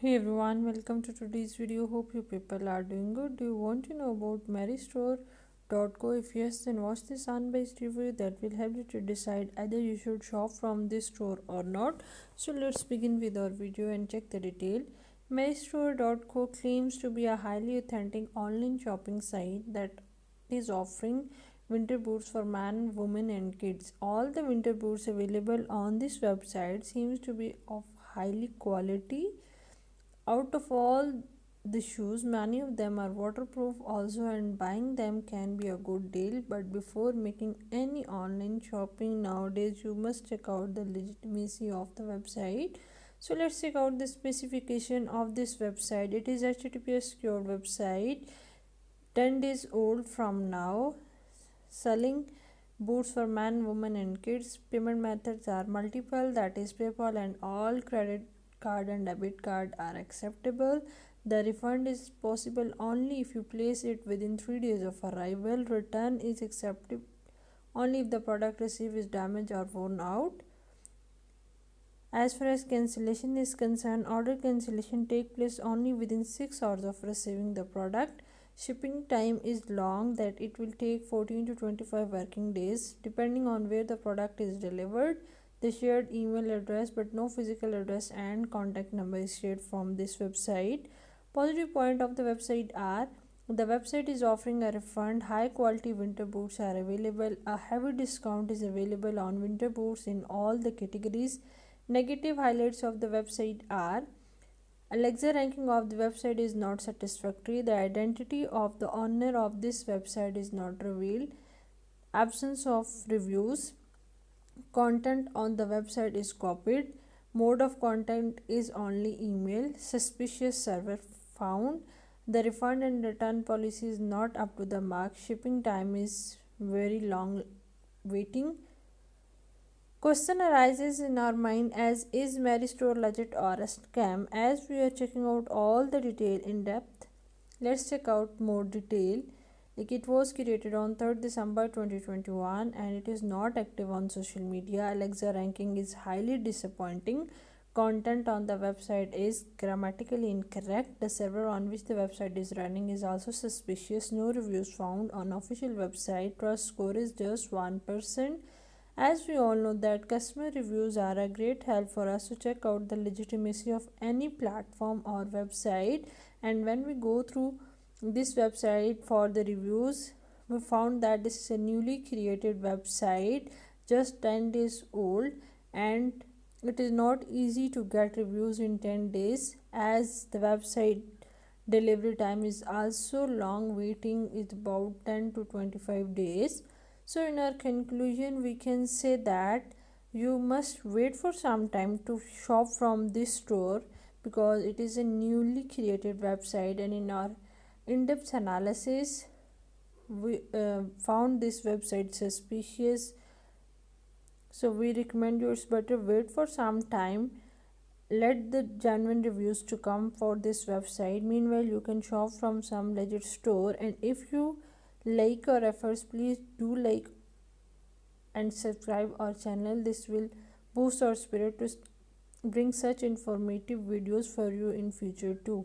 Hey everyone, welcome to today's video. Hope you people are doing good. Do you want to know about marystore.co? If yes, then watch this unbiased review that will help you to decide either you should shop from this store or not. So let's begin with our video and check the detail. Marystore.co claims to be a highly authentic online shopping site that is offering winter boots for man, women and kids. All the winter boots available on this website seems to be of highly quality. Out of all the shoes, many of them are waterproof also, and buying them can be a good deal. But before making any online shopping nowadays, you must check out the legitimacy of the website. So let's check out the specification of this website. It is HTTPS secured website, 10 days old from now, selling boots for man, woman and kids. Payment methods are multiple, that is PayPal, and all credit card and debit card are acceptable. The refund is possible only if you place it within 3 days of arrival. Return is accepted only if the product received is damaged or worn out. As far as cancellation is concerned, order cancellation take place only within 6 hours of receiving the product. Shipping time is long, that it will take 14 to 25 working days depending on where the product is delivered. The shared email address but no physical address and contact number is shared from this website. Positive point of the website are: the website is offering a refund, high quality winter boots are available, a heavy discount is available on winter boots in all the categories. Negative highlights of the website are: Alexa ranking of the website is not satisfactory. The identity of the owner of this website is not revealed. Absence of reviews. Content on the website is copied. Mode of content is only email. Suspicious server found. The refund and return policy is not up to the mark. Shipping time is very long waiting. Question arises in our mind as: is Marystore legit or a scam? As we are checking out all the detail in depth, let's check out more detail. Like, it was created on 3rd December 2021 and it is not active on social media. Alexa ranking is highly disappointing. Content on the website is grammatically incorrect. The server on which the website is running is also suspicious. No reviews found on official website. Trust score is just 1%. As we all know that customer reviews are a great help for us to check out the legitimacy of any platform or website, and when we go through this website for the reviews, we found that this is a newly created website, just 10 days old, and it is not easy to get reviews in 10 days as the website delivery time is also long. Waiting is about 10 to 25 days. So in our conclusion, we can say that you must wait for some time to shop from this store because it is a newly created website, and in our in-depth analysis we found this website suspicious. So we recommend you it's better wait for some time, let the genuine reviews to come for this website. Meanwhile, you can shop from some legit store, and if you like our efforts, please do like and subscribe our channel. This will boost our spirit to bring such informative videos for you in future too.